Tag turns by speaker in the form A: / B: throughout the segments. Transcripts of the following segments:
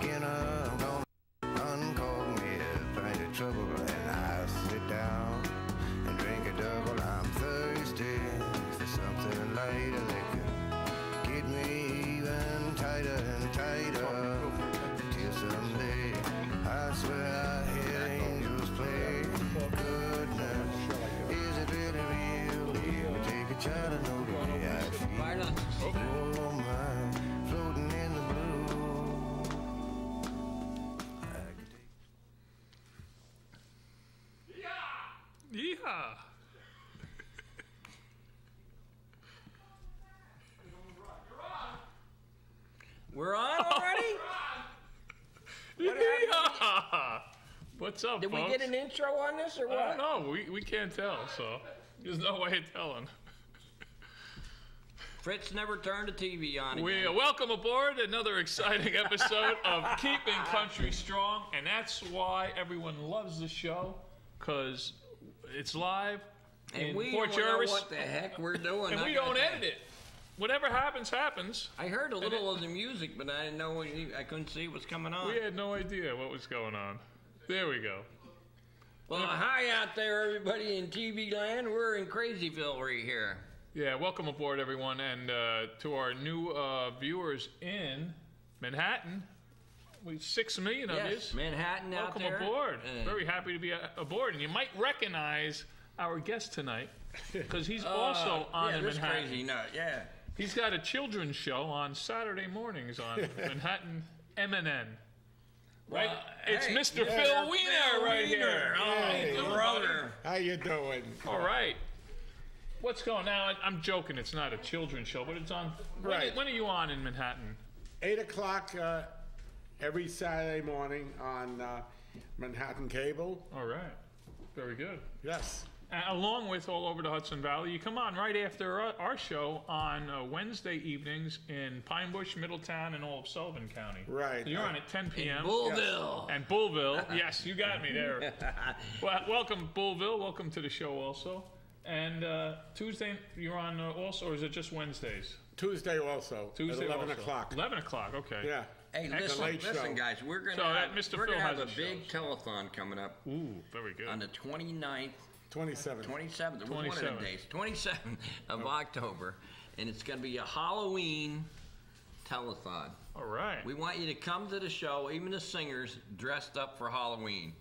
A: beginner. I'm gonna uncork me a pint of trouble and I'll sit down and drink a double. I'm thirsty for something lighter that could get me even tighter and tighter till someday I swear I hear angels play. Goodness, is it really real? Here we take a child and know the way I feel. Oh my, floating in the blue. I could take...
B: Yeehaw!
C: We're on already?
B: Yeehaw! What's up,
C: Did
B: folks?
C: we get an intro on this or what?
B: I don't know. We can't tell, so there's no way of telling.
C: Fritz never turned the TV on again.
B: Welcome aboard another exciting episode of Keeping Country Strong, and that's why everyone loves the show, because it's live
C: and
B: in
C: we
B: Port
C: don't know
B: Jervis,
C: what the heck we're doing.
B: and we don't edit it. Whatever happens, happens.
C: I heard a little of the music, but I didn't know I couldn't see what's coming on.
B: We had no idea what was going on. There we go.
C: Well, hi out there, everybody in TV land. We're in Crazyville right here.
B: Yeah, welcome aboard, everyone, and to our new viewers in Manhattan. We 6 million of
C: Yes,
B: you.
C: Manhattan out
B: Welcome
C: there.
B: aboard. Very happy to be aboard, and you might recognize our guest tonight because he's also on in
C: this
B: Manhattan.
C: crazy nut, yeah.
B: He's got a children's show on Saturday mornings on Manhattan MNN. Right?
C: Well,
B: It's
C: hey,
B: Mr.
C: yeah,
B: Phil Wiener right here.
C: Hey,
B: Oh,
C: brother.
D: How you doing?
B: All right. What's going on? I'm joking. It's not a children's show, but it's on.
D: Right.
B: When are you on in Manhattan?
D: 8 o'clock every Saturday morning on Manhattan Cable.
B: All right. Very good.
D: Yes.
B: Along with All Over the Hudson Valley, you come on right after our show on Wednesday evenings in Pine Bush, Middletown, and all of Sullivan County.
D: Right.
B: So you're on at 10 p.m.
C: Bullville.
B: And Bullville. Yes, you got me there. Well, welcome, Bullville. Welcome to the show also. And Tuesday, you're on also, or is it just Wednesdays?
D: Tuesday also.
B: Tuesday
D: at 11
B: also.
D: o'clock.
B: 11 o'clock, okay.
D: Yeah.
C: Hey,
D: late
C: listen,
D: show.
C: guys. We're going
B: So that Mr.
C: we're
B: Phil
C: gonna have
B: has
C: a
B: his
C: big
B: shows.
C: telethon coming up
B: Ooh, very good.
C: on the 29th,
D: 27.
C: 27th. It was one of
B: 27th.
C: the days. 27th of October. And it's going to be a Halloween telethon.
B: All right.
C: We want you to come to the show, even the singers, dressed up for Halloween.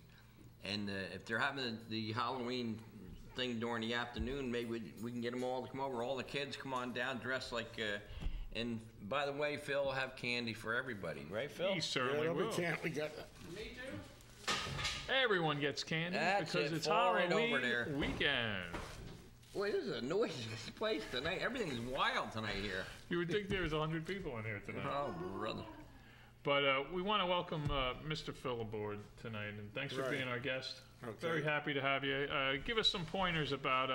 C: And if they're having the Halloween thing during the afternoon, maybe we can get them all to come over. All the kids come on down dressed like... and by the way, Phil will have candy for everybody. Right, Phil?
B: He
D: Yeah,
B: certainly
D: no, we
B: will.
D: can't. We got
C: Me too.
B: Everyone gets candy
C: That's
B: because
C: it,
B: it's
C: fall right
B: Halloween
C: over there.
B: weekend.
C: Boy, this is a noisy place tonight. Everything's wild tonight here.
B: You would think there's 100 people in here tonight.
C: Oh, brother.
B: But we want to welcome Mr. Phil aboard tonight, and thanks for
D: Right.
B: being our guest.
D: Okay.
B: Very happy to have you. Give us some pointers about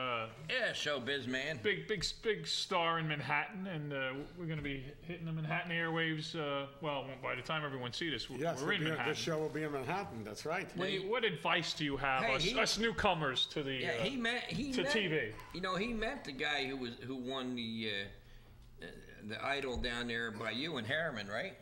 C: Yeah, showbiz, man.
B: big star in Manhattan, and we're going to be hitting the Manhattan airwaves. Well, by the time everyone sees this,
D: Yes,
B: we're in Manhattan.
D: this show will be in Manhattan. That's right.
B: What advice do you have
C: Hey,
B: us newcomers to the
C: Yeah, he met
B: to TV?
C: You know, he met the guy who won the Idol down there by you and Harriman, right?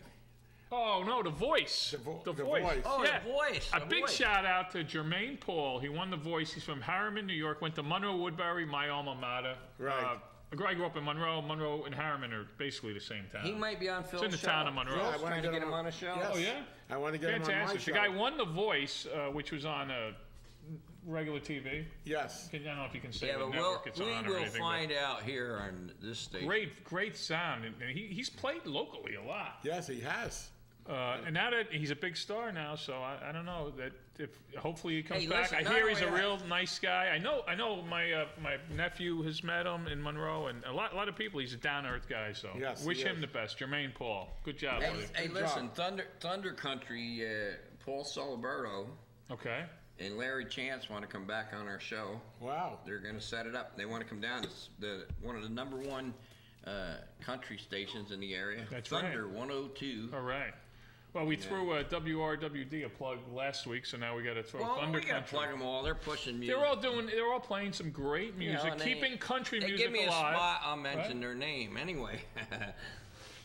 B: Oh no, the Voice.
D: The Voice.
C: Oh,
B: Yeah.
C: The Voice.
B: A
C: The
B: big
C: Voice.
B: shout out to Jermaine Paul. He won the Voice. He's from Harriman, New York. Went to Monroe Woodbury, my alma mater.
D: Right.
B: I grew up in Monroe. Monroe and Harriman are basically the same town.
C: He might be on Phil's
B: It's in the
C: show.
B: town of Monroe.
D: Yeah, I
C: Phil's
D: wanna
C: trying to
D: get
C: get
D: him
C: him
D: on-
C: on a show.
D: Yes.
B: Oh yeah,
D: I want to get him on my
B: fantastic.
D: show.
B: The guy won the Voice, which was on regular TV.
D: Yes.
B: I don't know if you can say
C: Yeah,
B: what
C: but
B: network it's
C: we
B: on or
C: will
B: anything.
C: find out here on this station.
B: Great sound, and he's played locally a lot.
D: Yes, he has.
B: And now that he's a big star now, so I don't know that if hopefully he comes
C: Hey,
B: back.
C: listen,
B: I
C: not
B: hear he's a
C: only
B: real nice guy. I know my nephew has met him in Monroe, and a lot of people. He's a down to earth guy, so
D: Yes,
B: wish
D: he
B: him
D: is.
B: the best. Jermaine Paul, good job, buddy.
C: Hey,
D: Good
C: listen,
D: job.
C: Thunder Country, Paul Soliberto
B: Okay,
C: and Larry Chance want to come back on our show.
D: Wow.
C: They're going to set it up. They want to come down. It's one of the number one country stations in the area.
B: That's
C: Thunder
B: right.
C: 102.
B: all right. Well, we threw WRWD a plug last week, so now we got to throw
C: Well,
B: Thunder
C: we got to
B: Country.
C: plug them all. They're pushing music.
B: They're all playing some great music,
C: and
B: keeping country
C: they
B: music
C: give me
B: alive.
C: a spot, I'll mention
B: right?
C: their name anyway.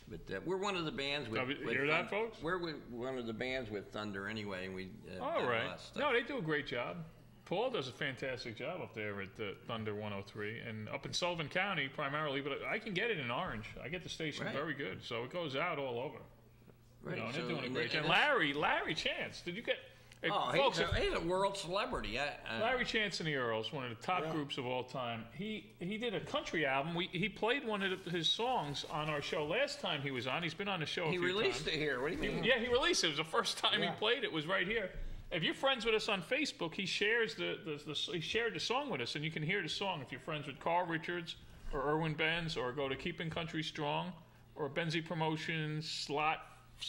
C: But we're one of the bands with.
B: You hear that, folks?
C: We're one of the bands with Thunder anyway. And we.
B: All
C: done a
B: right.
C: lot of stuff.
B: No, they do a great job. Paul does a fantastic job up there at the Thunder 103, and up in Sullivan County primarily. But I can get it in Orange. I get the station
C: Right.
B: very good, so it goes out all over.
C: Right.
B: You know, and
C: So,
B: they're doing a
C: and
B: great
C: they-
B: job. Larry Chance, did you get? Hey,
C: Oh,
B: folks,
C: he's a world celebrity.
B: Larry Chance and the Earls, one of the top groups of all time. He did a country album. He played one of his songs on our show last time he was on. He's been on the show a
C: He
B: few
C: released
B: times.
C: it here. What do you mean?
B: Yeah, he released it. It was the first time he
D: Yeah.
B: played it. Was right here. If you're friends with us on Facebook, he shares he shared the song with us, and you can hear the song if you're friends with Carl Richards or Erwin Benz, or go to KEEPIN Country Strong or Benzee Promotions slot.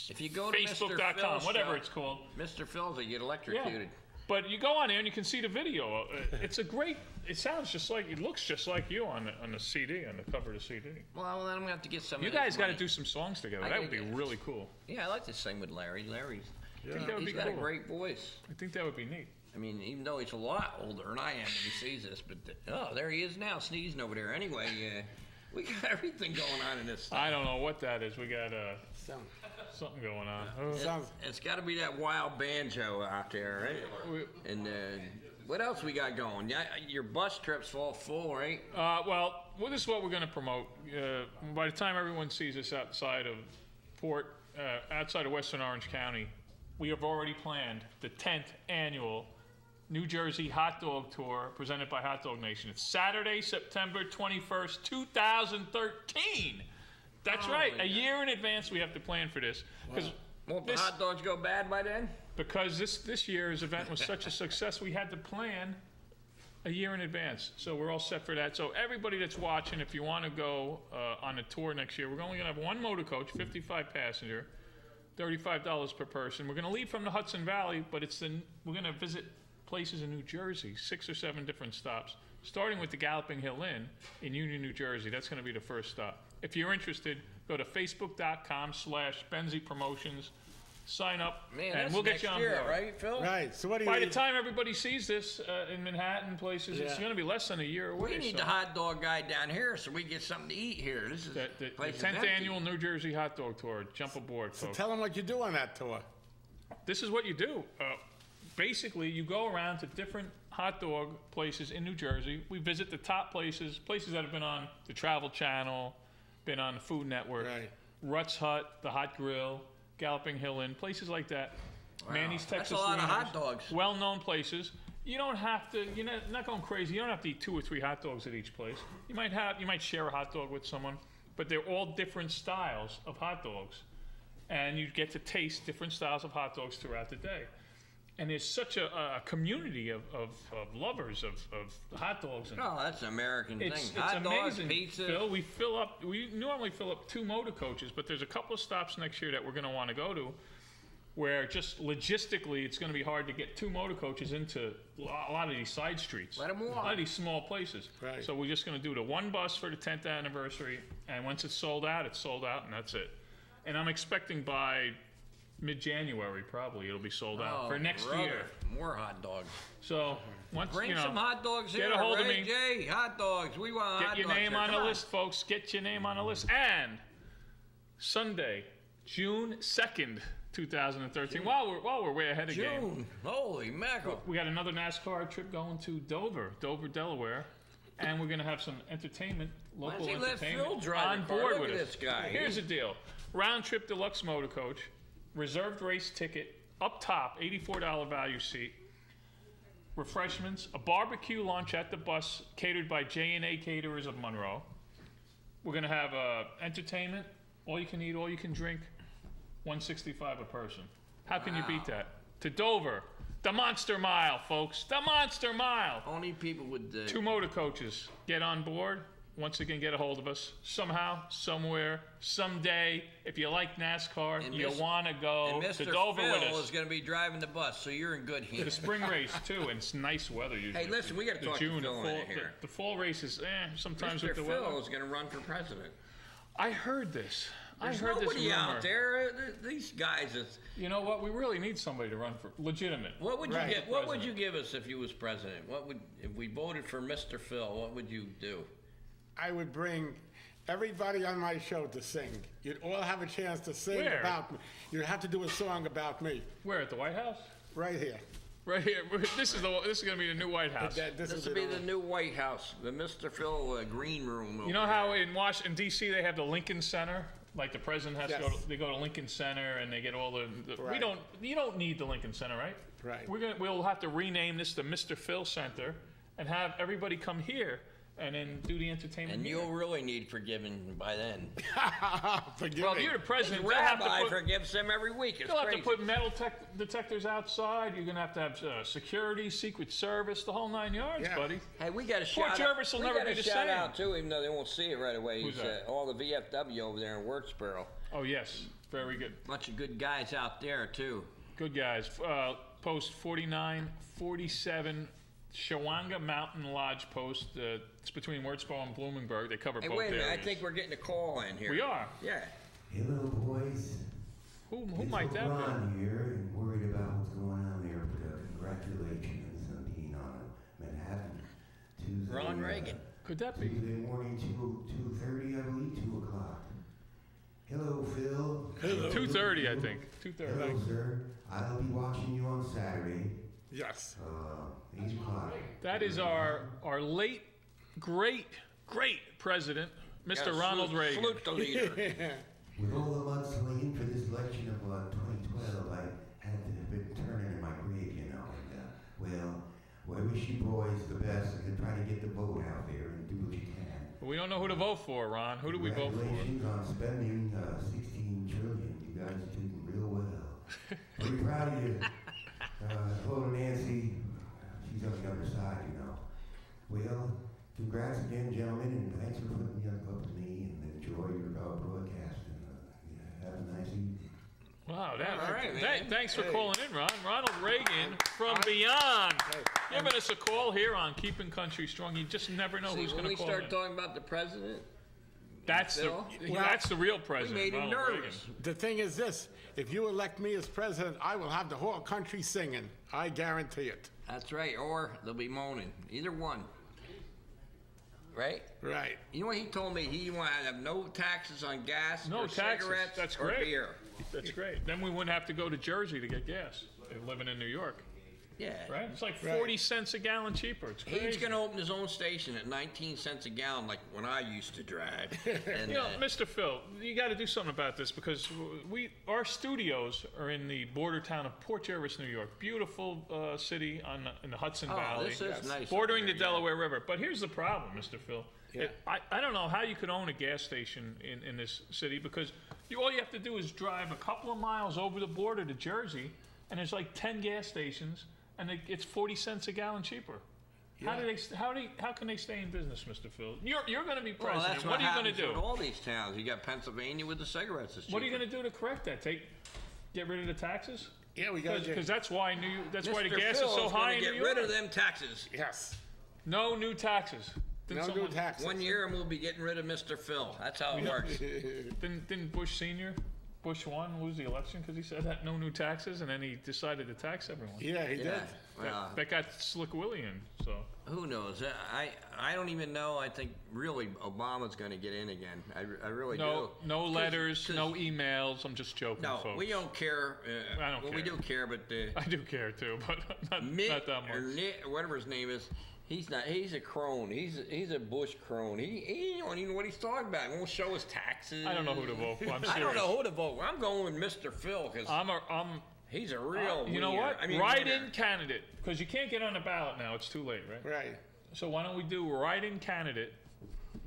C: If you go to Mr.
B: Facebook.com,
C: Phil's
B: whatever
C: show,
B: it's called.
C: Mr. Phil's, they get
B: Yeah.
C: electrocuted.
B: But you go on there and you can see the video. It's a great. It sounds just like. It looks just like you on the CD, on the cover of the CD.
C: Well, then I'm gonna have to get some.
B: You
C: of his
B: guys got to
C: money.
B: do some songs together.
C: I
B: That would
C: gotta
B: be
C: get-
B: really cool.
C: Yeah, I like to sing with Larry. Larry's.
B: I think that would
C: He's
B: be
C: got
B: cool.
C: a great voice.
B: I think that would be neat.
C: I mean, even though he's a lot older than I am when he sees this, but there he is now, sneezing over there. Anyway, we got everything going on in this thing.
B: I don't know what that is. We got
D: So,
B: something going on. Oh.
D: sounds,
C: It's got to be that wild banjo out there, right? And what else we got going? Yeah, your bus trips all full, right?
B: Well, this is what we're going to promote. By the time everyone sees us outside of outside of Western Orange County, we have already planned the 10th annual New Jersey Hot Dog Tour presented by Hot Dog Nation. It's Saturday, September 21st, 2013. That's right.
C: my
B: A
C: God.
B: year in advance we have to plan for this.
C: Won't the hot dogs go bad by then?
B: Because this year's event was such a success, we had to plan a year in advance. So we're all set for that. So everybody that's watching, if you want to go on a tour next year, we're only going to have one motor coach, 55 passenger, $35 per person. We're going to leave from the Hudson Valley, but we're going to visit places in New Jersey, 6 or 7 different stops, starting with the Galloping Hill Inn in Union, New Jersey. That's going to be the first stop. If you're interested, go to facebook.com/Benzee Promotions. Sign up,
C: Man,
B: and
C: that's
B: we'll get
C: next
B: you on
C: year,
B: board.
C: right, Phil?
D: right. So what do you
B: By the time everybody sees this in Manhattan places, it's
D: Yeah.
B: going to be less than a year away.
C: We need
B: so
C: the hot dog guy down here so we get something to eat here. This is
B: the
C: place is
B: 10th
C: empty.
B: annual New Jersey Hot Dog Tour. Jump aboard, folks.
D: tell them what you do on that tour?
B: This is what you do. Basically, you go around to different hot dog places in New Jersey. We visit the top places that have been on the Travel Channel, been on the Food Network,
D: Right.
B: Rutt's Hut, the Hot Grill, Galloping Hill Inn, places like that. Manny's
C: That's
B: Texas
C: a lot of
B: Wieners,
C: hot dogs.
B: well-known places. You don't have to. You're not going crazy. You don't have to eat 2 or 3 hot dogs at each place. You might share a hot dog with someone, but they're all different styles of hot dogs, and you get to taste different styles of hot dogs throughout the day. And there's such a community of lovers of hot dogs. And
C: Oh, that's an American thing.
B: it's
C: Hot
B: amazing,
C: dogs, pizza.
B: Phil. We normally fill up 2 motor coaches, but there's a couple of stops next year that we're going to want to go to, where just logistically it's going to be hard to get 2 motor coaches into a lot of these side streets.
C: Let 'em
B: A
C: walk.
B: lot of these small places.
D: Right.
B: So we're just going to do the 1 bus for the 10th anniversary, and once it's sold out, and that's it. And I'm expecting by mid-January probably it'll be sold out for next
C: brother,
B: year.
C: More hot dogs.
B: So once
C: Bring
B: you know,
C: some hot dogs here.
B: get a hold of
C: Ray
B: me.
C: J, hot dogs. We want hot
B: Get your
C: dogs
B: name
C: here.
B: on
C: Come
B: the list, folks. Get your name on the list. And Sunday, June 2nd, 2013. While we're way ahead of game,
C: June. Holy mackerel.
B: we got another NASCAR trip going to Dover, Delaware, and we're going to have some entertainment,
C: Why
B: local
C: does he let
B: entertainment
C: Phil drive
B: on
C: the car?
B: board
C: Look
B: with
C: at
B: us.
C: this guy.
B: Here's the deal: round trip deluxe motor coach, reserved race ticket, up top, $84 value seat. Refreshments, a barbecue lunch at the bus catered by J&A Caterers of Monroe. We're going to have entertainment, all you can eat, all you can drink, $165 a person. How can you beat that? To Dover, the Monster Mile, folks, the Monster Mile.
C: Only people with
B: 2 motor coaches, get on board. Once again, get a hold of us somehow, somewhere, someday. If you like NASCAR,
C: And
B: you
C: Mis-
B: want to go
C: and
B: to
C: Mr.
B: Dover with
C: Phil
B: us.
C: is going to be driving the bus, so you're in good
B: The
C: hands.
B: spring race too, and it's nice weather usually.
C: Hey, listen, we gotta
B: The
C: talk to
B: June,
C: Phil
B: the
C: in
B: fall,
C: here.
B: the fall race is sometimes
C: Mr.
B: with the
C: Phil
B: weather.
C: is going to run for president.
B: I heard this.
C: There's
B: I heard this
C: nobody
B: rumor.
C: out there. These guys.
B: You know what? We really need somebody to run for legitimate.
C: What would you
D: Right.
C: get? What would you give us if you was president? What would if we voted for Mr. Phil? What would you do?
D: I would bring everybody on my show to sing. You'd all have a chance to sing
B: Where?
D: about me. You'd have to do a song about me,
B: Where, at the White House?
D: right here.
B: Right here. This is going to be the new White House.
C: This
D: is
C: will be
D: it.
C: the new White House, the Mr. Phil green room.
B: You know how in Washington, D.C., they have the Lincoln Center? Like the president has to
D: Yes.
B: they go to Lincoln Center and they get all the
D: Right.
B: you don't need the Lincoln Center, right?
D: Right.
B: We'll have to rename this the Mr. Phil Center and have everybody come here and then do the entertainment
C: And
B: here.
C: you'll really need forgiving by then.
D: Forgive
B: Well, if
D: me.
B: you're the
C: The
B: president, they'll have
C: rabbi
B: to put,
C: forgives him every week. It's
B: they'll have to
C: crazy.
B: put metal detectors outside. You're going to have security, Secret Service, the whole 9 yards,
D: Yeah.
B: buddy.
C: Hey, we got a
B: Port
C: shout
B: Jervis will
C: out.
B: never
C: We got
B: be
C: a
B: the
C: shout
B: same.
C: out too, even though they won't see it right away.
B: Who's
C: He's,
B: that?
C: all the VFW over there in Wirksboro.
B: Oh, yes. Very good.
C: Bunch of good guys out there too.
B: Good guys. Post 4947 Shawanga Mountain Lodge post. It's between Wurtzbo and Bloomingburg. They cover
C: Hey,
B: both
C: wait a minute.
B: areas.
C: I think we're getting a call in here.
B: We are.
C: Yeah.
E: Hello, boys.
B: Who
E: It's
B: might that be?
E: Ron here, and worried about what's going on there. But congratulations on being on Manhattan Tuesday.
C: Ron Reagan.
B: Could that be?
E: Tuesday morning, 2:30, I believe, 2 o'clock. Hello, Phil.
B: 2:30, I think. 2:30.
E: Hello, sir. I'll be watching you on Saturday,
D: Yes.
E: 8 o'clock.
B: That is our late, great president, Mr. Ronald Reagan.
C: Salute the leader.
E: With all the mudslinging for this election of 2012, I had to have been turning in my grave, you know. And, well, I wish you boys the best and try to get the vote out there and do what you can.
B: We don't know who to vote for, Ron. Who do we vote for?
E: Congratulations on spending 16 trillion. You guys are doing real well. Very proud of you. Hello to Nancy. She's on the other side, you know. Well, congrats again, gentlemen, and thanks for putting up with me and enjoy your broadcast. And have a nice evening.
B: Wow,
C: All right, man.
B: thanks for calling in, Ron. Ronald Reagan from beyond. Giving us a call here on Keeping Country Strong. You just never know
C: See,
B: who's
C: when
B: going
C: we
B: to call
C: start
B: in.
C: talking about the president,
B: That's
C: Phil?
B: that's the real
C: we
B: president,
C: made him
B: Ronald
C: nervous.
B: Reagan.
D: The thing is this, if you elect me as president, I will have the whole country singing. I guarantee it.
C: That's right. Or they'll be moaning. Either one. Right?
D: Right.
C: You know what he told me? He wanted to have no taxes on gas,
B: No
C: or
B: taxes.
C: cigarettes,
B: That's
C: or
B: great.
C: beer.
B: That's great. Then we wouldn't have to go to Jersey to get gas. Living in New York,
C: Yeah.
B: right? It's like
D: Right.
B: 40 cents a gallon cheaper. It's crazy.
C: He's going to open his own station at 19 cents a gallon, like when I used to drive. And,
B: You know, Mr. Phil, you got to do something about this because our studios are in the border town of Port Jervis, New York. Beautiful city in the Hudson
C: oh,
B: Valley,
C: this is nice.
B: bordering
C: over
B: the
C: there, yeah.
B: Delaware River. But here's the problem, Mr. Phil.
D: Yeah.
B: I don't know how you could own a gas station in this city because all you have to do is drive a couple of miles over the border to Jersey, and there's like 10 gas stations, and it's 40 cents a gallon cheaper. How can they stay in business, Mr. Phil? You're going to be
C: Well,
B: president.
C: that's
B: What are you going to
C: happens
B: do?
C: in all these towns. You got Pennsylvania with the cigarettes.
B: What are you going to do to correct that? Get rid of the taxes?
D: Yeah, we got
B: Because that's why the
C: Mr.
B: gas
C: Phil
B: is so high in
C: get
B: New York.
C: rid of them taxes.
D: Yes.
B: No new taxes.
D: No new taxes.
C: 1 year and we'll be getting rid of Mr. Phil. That's how it works.
B: Didn't Bush Sr., Bush 1 lose the election because he said that no new taxes, and then he decided to tax everyone.
D: Yeah, he did.
C: Yeah. Well,
B: That got Slick Willie in, so.
C: who knows? I don't even know. I think really Obama's going to get in again. I really do.
B: No letters,
C: 'Cause-
B: no emails. I'm just joking,
C: No,
B: folks.
C: we don't care.
B: I don't
C: well,
B: care.
C: we do care, but
B: I do care too, but not
C: Mitt
B: that
C: or
B: much.
C: Nick, or whatever his name is, he's not. He's a crone. He's a Bush crone. He don't even know what he's talking about. He won't show his taxes.
B: I don't know who to vote for. I'm serious.
C: I don't know who to vote. I'm going with Mr. Phil because he's a real.
B: you know
C: winner.
B: what?
C: I mean,
B: Write-in
C: winner.
B: candidate, because you can't get on the ballot now. It's too late, right?
D: Right.
B: So why don't we do write-in candidate,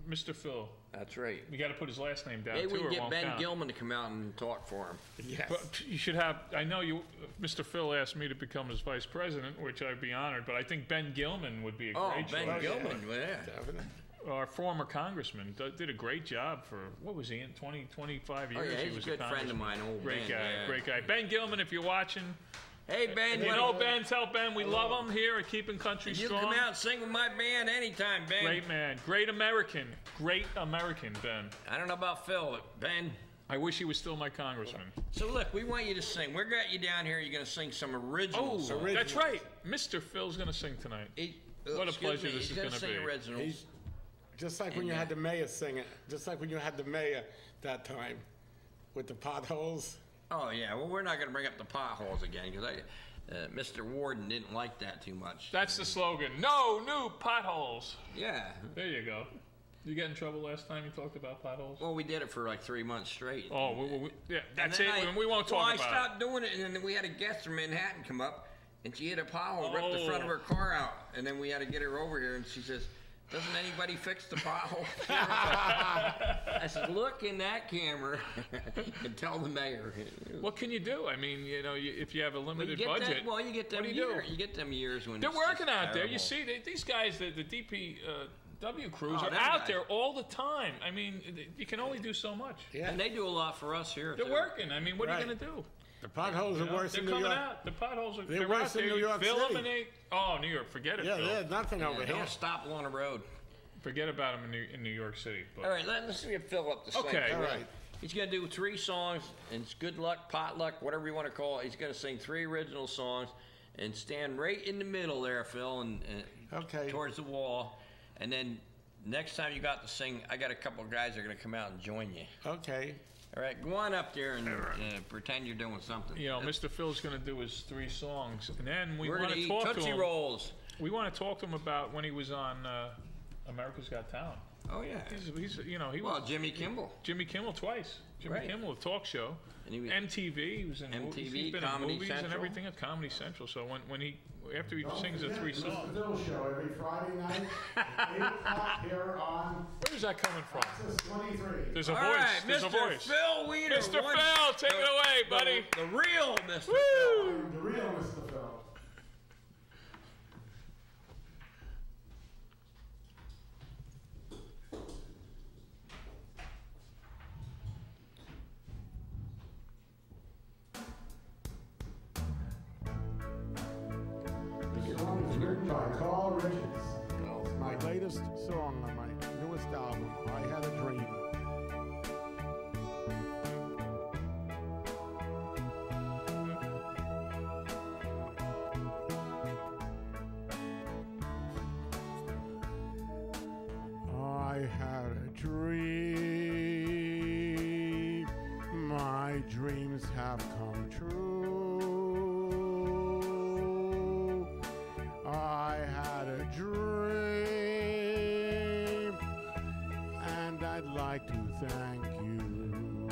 B: Mr. Phil?
C: That's right.
B: We got to put his last name down
C: Maybe
B: too,
C: we
B: or
C: can
B: it
C: get
B: won't
C: Ben
B: count.
C: Gilman to come out and talk for him.
D: Yes.
B: But you should have. I know you, Mr. Phil asked me to become his vice president, which I'd be honored. But I think Ben Gilman would be a
C: Oh,
B: great
C: Ben
B: choice.
C: Gilman, yeah.
D: Definitely.
B: Our former congressman did a great job for what was he in 25
C: Oh
B: years?
C: yeah,
B: he
C: he's a
B: was
C: good friend of mine, old
B: Great
C: Ben.
B: guy,
C: yeah.
B: great guy. Ben Gilman, if you're watching,
C: Hey Ben,
B: you know Ben. Tell Ben we love him here at Keeping Country
C: you
B: Strong.
C: come out and sing with my band anytime, Ben.
B: Great man, great American, Ben.
C: I don't know about Phil, but Ben.
B: I wish he was still my congressman.
C: So look, we want you to sing. We're got you down here. You're going to sing some original
B: Oh,
C: songs.
B: that's right. Mr. Phil's gonna sing tonight. What a
C: Excuse
B: pleasure
C: me,
B: this
C: he's
B: is
C: gonna
B: gonna
C: sing
B: be.
C: originals.
D: Just like when you had the mayor sing it. Just like when you had the mayor that time with the potholes.
C: Oh, yeah. Well, we're not going to bring up the potholes again because Mr. Warden didn't like that too much.
B: That's the slogan. No new potholes.
C: Yeah.
B: There you go. You get in trouble last time you talked about potholes?
C: Well, we did it for like 3 months straight.
B: Oh, yeah, that's it.
C: And then
B: We won't talk
C: I
B: about
C: stopped doing it, and then we had a guest from Manhattan come up, and she hit a pothole, ripped the front of her car out, and then we had to get her over here, and she says, "Doesn't anybody fix the pothole?" I said, "Look in that camera and tell the mayor."
B: What can you do? I mean, you know, if you have a limited
C: you
B: budget.
C: you get them
B: what do you
C: years.
B: do?
C: You get them years when
B: They're
C: it's
B: working
C: just
B: out there. You
C: terrible.
B: see, these guys, the DPW crews
C: Oh,
B: are
C: them
B: out
C: guys.
B: there all the time. I mean, you can only do so much.
D: Yeah.
C: And they do a lot for us here.
B: They're
C: too.
B: working. I mean, what are you
D: Right.
B: going to do?
D: The potholes
B: You
D: are
B: know,
D: worse
B: they're
D: in New
B: coming
D: York.
B: out. The potholes are
D: They're
B: they're
D: worse
B: out there.
D: in New
B: You
D: York
B: fill
D: City.
B: them and they. Oh, New York, forget it.
D: Yeah,
B: Phil.
D: there's nothing over
C: Yeah,
D: here.
C: don't stop along the road.
B: Forget about them in New York City. But
C: All right, let's get Phil up to sing.
B: Okay.
D: All right.
C: He's going to do 3 songs, and it's good luck, potluck, whatever you want to call it. He's going to sing 3 original songs and stand right in the middle there, Phil, and
D: Okay.
C: towards the wall. And then next time you got to sing, I got a couple of guys that are going to come out and join you.
D: Okay.
C: All right, go on up there and pretend you're doing something.
B: you know, Mr. Phil's going to do his 3 songs, and then we
C: We're
B: want
C: going to
B: to
C: eat
B: talk to
C: Tootsie
B: him.
C: Rolls.
B: We want to talk to him about when he was on America's Got Talent.
C: Oh, yeah.
B: He's you know, he
C: Well,
B: was
C: Jimmy Kimmel.
B: Jimmy Kimmel twice. Jimmy
C: Right.
B: Kimmel, a talk show.
C: And he was-
B: MTV. He was in movies.
C: MTV,
B: He's been
C: Comedy
B: in movies and
C: Central.
B: everything at Comedy Central. So when he after he
D: Don't
B: sings the
D: forget
B: 3
D: the
B: songs,
D: Mr. Phil show every Friday night, 8 o'clock here on
B: where's that coming from?
D: Access 23.
B: There's a
C: All
B: voice.
C: right,
B: There's
C: Mr.
B: a voice.
C: Phil Weiner.
B: Mr. Phil, take it away, buddy.
C: The real Mr. Phil.
B: Woo!
D: The real Mr. Phil. The song is written by Carl Richards. It's my latest song on my newest album, I Had a Dream. I had a dream, my dreams have come true. I had a dream, and I'd like to thank you.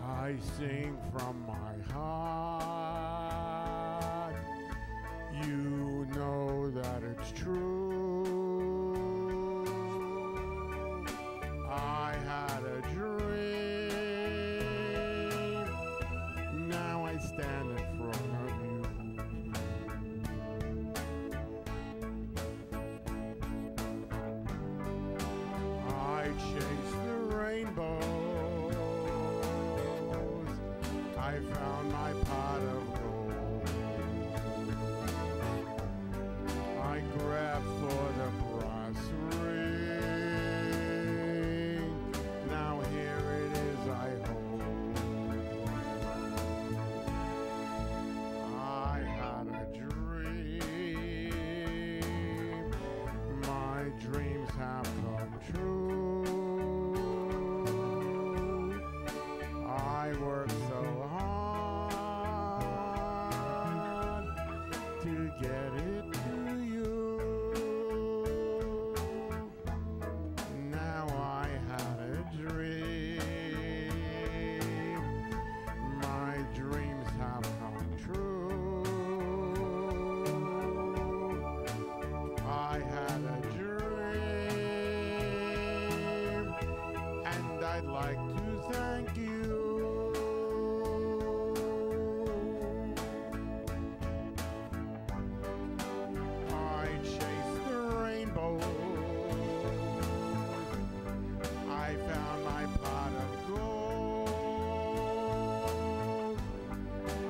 D: I sing from my heart, you know that it's true. I had a dream, now I stand in front of you. I chased the rainbows, I found my pot of gold. I grabbed for the brass ring. Now here it is I hold. I had a dream. My dreams have come true. I worked so hard to get it to you. Now I had a dream. My dreams have come true. I had a dream, and I'd like to thank you. I chased the rainbow. I found my pot of gold.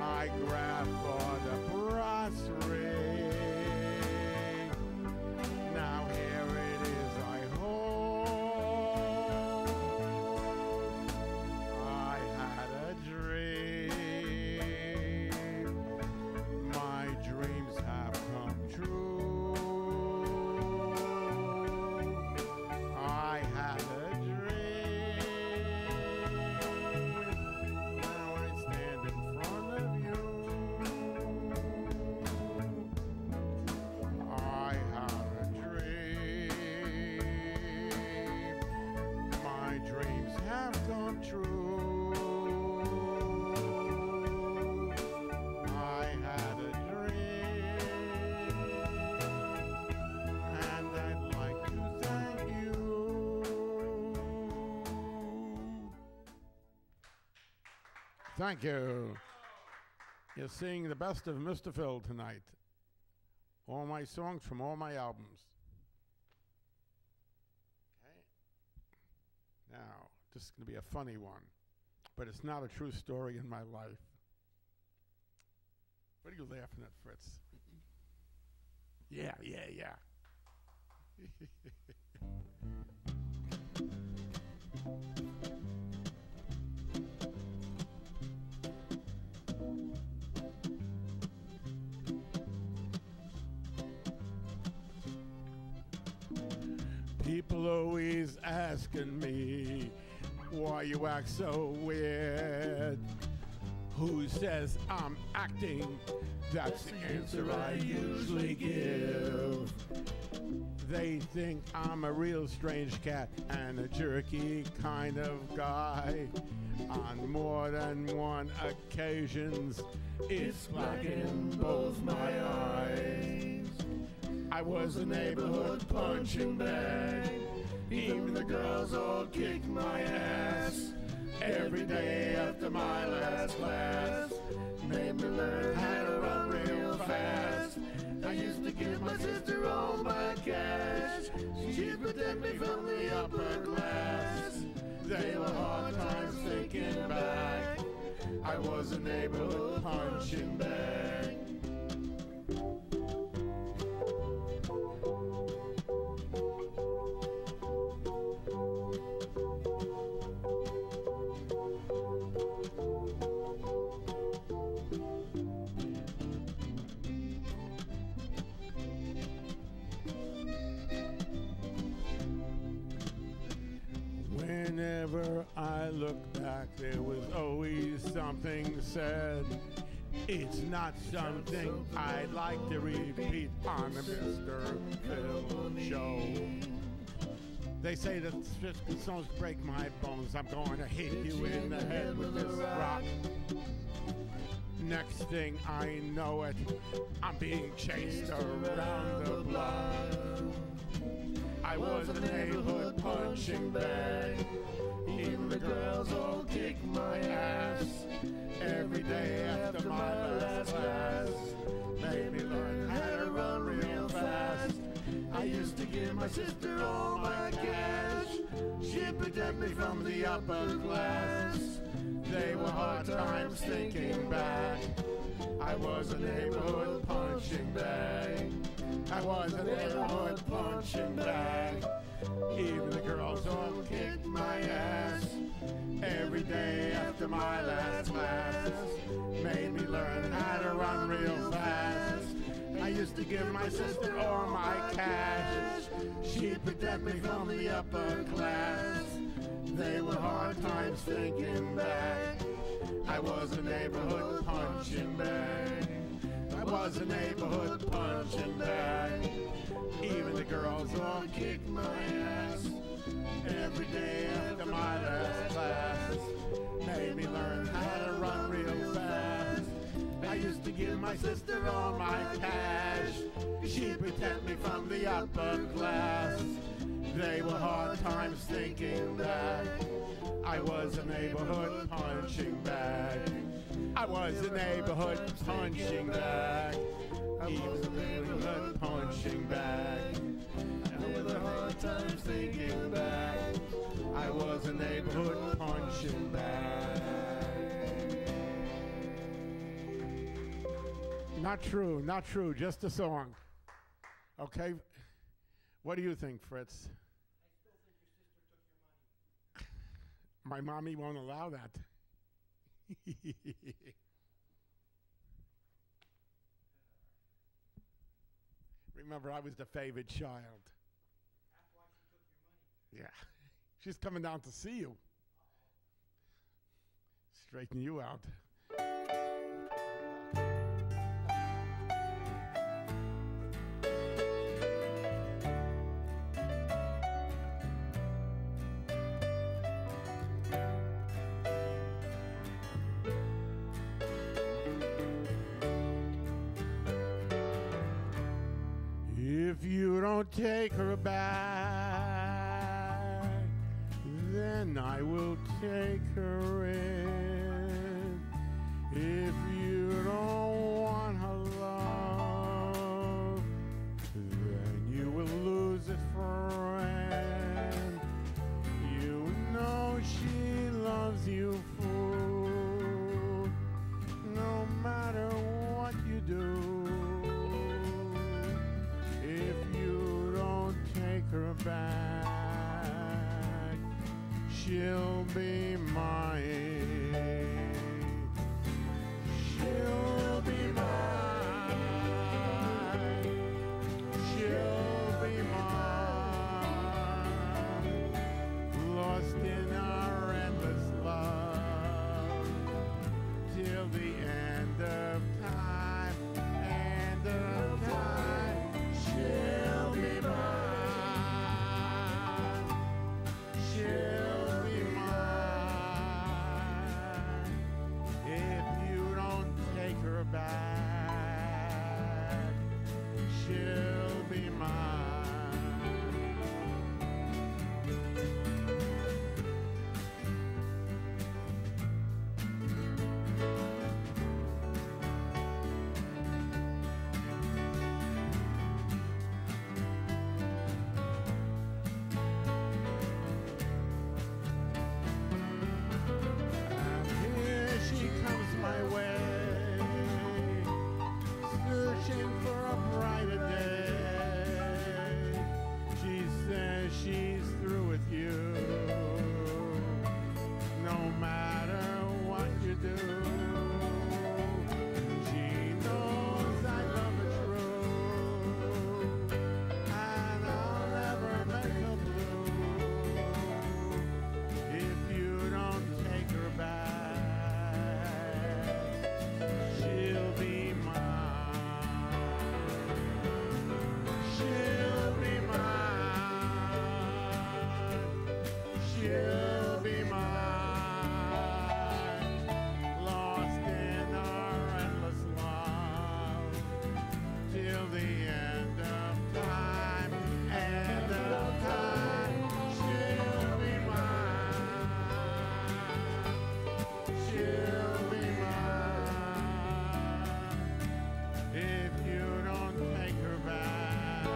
D: I grabbed for the brass ring. Now here it is I hold. I Thank you. You're seeing the best of Mr. Phil tonight. All my songs from all my albums. Okay. Now, this is going to be a funny one, but it's not a true story in my life. What are you laughing at, Fritz? Yeah. People always asking me why you act so weird. Who says I'm acting? That's the answer I usually give. They think I'm a real strange cat and a jerky kind of guy. On more than one occasions, it's black in both my eyes. I was a neighborhood punching bag. Even the girls all kicked my ass. Every day after my last class, made me learn how to run real fast. I used to give my sister all my cash. She'd protect me from the upper class. They were hard times thinking back. I was a neighborhood punching bag. Whenever I look back, there was always something said. It's not something I'd like to repeat on the Mr. Phil show. They say that songs break my bones. I'm going to hit you in the head with this rock. Next thing I know it, I'm being chased around the block. I was a neighborhood punching bag. Even the girls all kicked my ass. Every day after my last class, made me learn how to run real fast. I used to give my sister all my cash. She'd protect me from the upper class. They were hard times thinking back. I was a neighborhood punching bag. I was a neighborhood punching bag. Even the girls all kicked my ass. Every day after my last class, made me learn how to run real fast. I used to give my sister all my cash. She'd protect me from the upper class. They were hard times thinking back. I was a neighborhood punching bag. I was a neighborhood punching bag. Even the girls all kicked my ass. Every day after my last class, made me learn how to run real fast. I used to give my sister all my cash. She'd protect me from the upper class. They were hard times thinking back. I was a neighborhood punching bag. I was a neighborhood punching bag. Even a neighborhood punching bag. There were hard times thinking back. I was a neighborhood punching bag. Not true, not true, just a song. Okay? What do you think, Fritz?
F: I still think your sister took your money.
D: My mommy won't allow that. Remember, I was the favored child.
F: That's why she took your money.
D: Yeah. She's coming down to see you. Straighten you out. If you don't take her back, then I will take her in. back, she'll be mine. She'll be mine. She'll be mine. Lost in our endless love till the end of time. End of time. She'll be mine. She'll be mine. If you don't take her back, she'll be mine. And here she comes my way, searching for a brighter day. She says she's through with you, no matter what you do. She knows I love her true, and I'll never make her blue if you don't take her back. She'll be mine. She'll be mine. She'll be mine. Lost in our endless love till the end of time. End of time. She'll be mine. She'll be mine. If you don't take her back,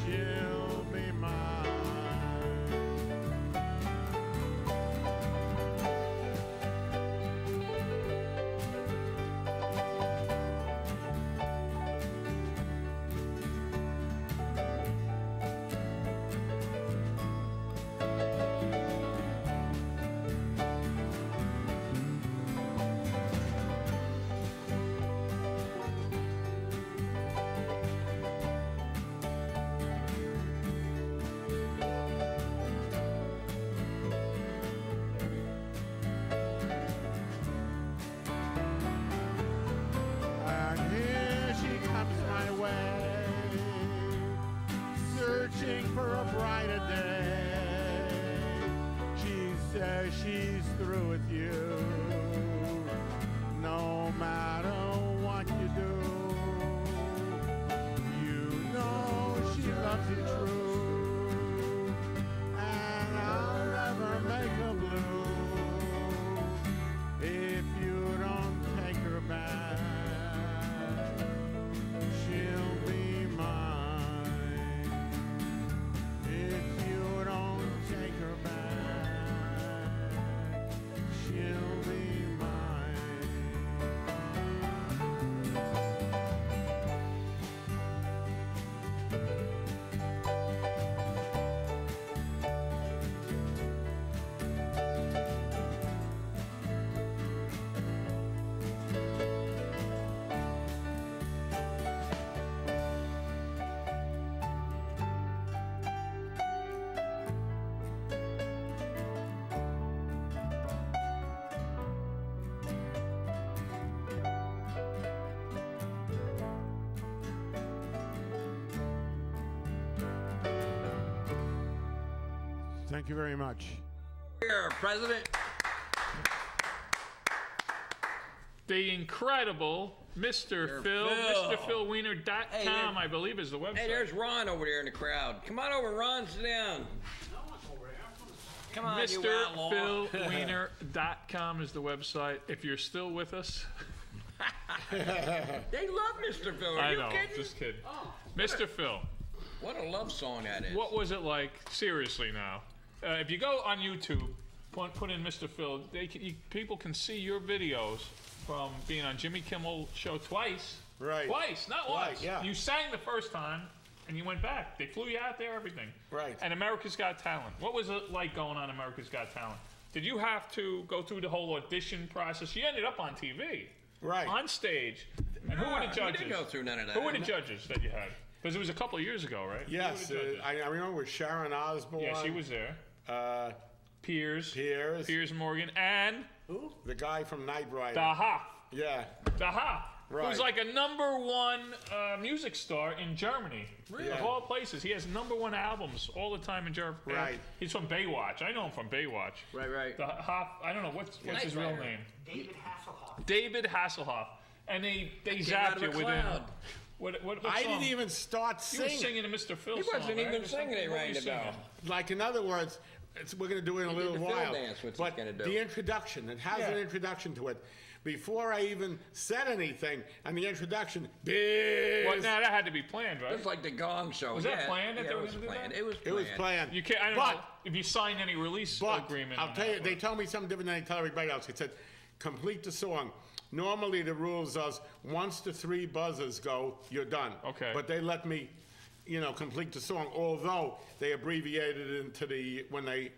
D: she'll be mine. And here she comes my way, searching for a brighter day. She says she's through with you, no matter what you do. You know she loves you true, and I'll never make her blue if you don't take her back. She'll be mine. If you don't take her back, she'll be mine. Thank you very much.
C: Here, President.
B: The incredible Mr. Phil,
C: Phil.
B: MrPhilWiener.com,
C: Hey, there-
B: I believe is the website.
C: Hey, there's Ron over there in the crowd. Come on over, Ron. Sit down. Come on, you outlaw.
B: MrPhilWiener.com is the website. If you're still with us,
C: They love Mr. Phil. Are
B: I
C: you
B: know,
C: kidding?
B: just kidding. Mr. Phil,
C: What a love song that is.
B: what was it like, seriously now? If you go on YouTube, put in Mr. Phil, people can see your videos from being on Jimmy Kimmel show twice.
D: Right.
B: Twice, not
D: Twice,
B: once.
D: yeah.
B: You sang the first time, and you went back. They flew you out there, everything.
D: Right.
B: And America's Got Talent. What was it like going on America's Got Talent? Did you have to go through the whole audition process? You ended up on TV.
D: Right.
B: On stage. And who were the
C: We
B: judges?
C: didn't go through none of that.
B: Who were the judges that you had? Because it was a couple of years ago, right?
D: Yes,
B: Who were the judges?
D: I remember with Sharon Osbourne.
B: Yeah, she was there. Piers Morgan, and
D: the guy from Knight Rider.
B: Daha.
D: Yeah.
B: Daha.
D: Right.
B: Who's like a #1 music star in Germany.
D: Really?
B: Of all places. He has #1 albums all the time in Germany.
D: Right.
B: He's from Baywatch. I know him from Baywatch.
C: Right.
B: The I don't know, what's his real name?
F: David Hasselhoff.
B: David Hasselhoff. And they
C: Came out
B: zapped
C: of
B: you
C: a
B: within...
C: cloud.
B: What
D: I
B: song?
D: didn't even start
B: You were
D: singing.
B: singing to Mr. Phil
C: He
B: song,
C: wasn't
B: right?
C: even
B: Or
C: singing it
B: something? What were
C: right
B: you
C: about.
B: singing?
D: Like, in other words, we're going to do it in a
C: He did
D: little
C: the Phil
D: while.
C: dance, what's
D: but
C: he gonna do?
D: the introduction, it has an
B: Yeah.
D: introduction to it. Before I even said anything, and the introduction, this.
B: Well, now that had to be planned, right?
C: It's like the Gong Show.
B: Was that planned that
C: yeah,
B: they
C: it
B: were
C: was
B: gonna do
C: planned.
B: that?
C: It was
D: It was
C: planned.
D: planned.
B: You can't. I don't know if you signed any release
D: But
B: agreement.
D: I'll
B: on
D: tell
B: that,
D: you, they
B: but-
D: told me something different than they tell everybody else. They said, complete the song. Normally the rules is once the 3 buzzers go, you're done.
B: Okay.
D: But they let me, complete the song. Although they abbreviated it into when they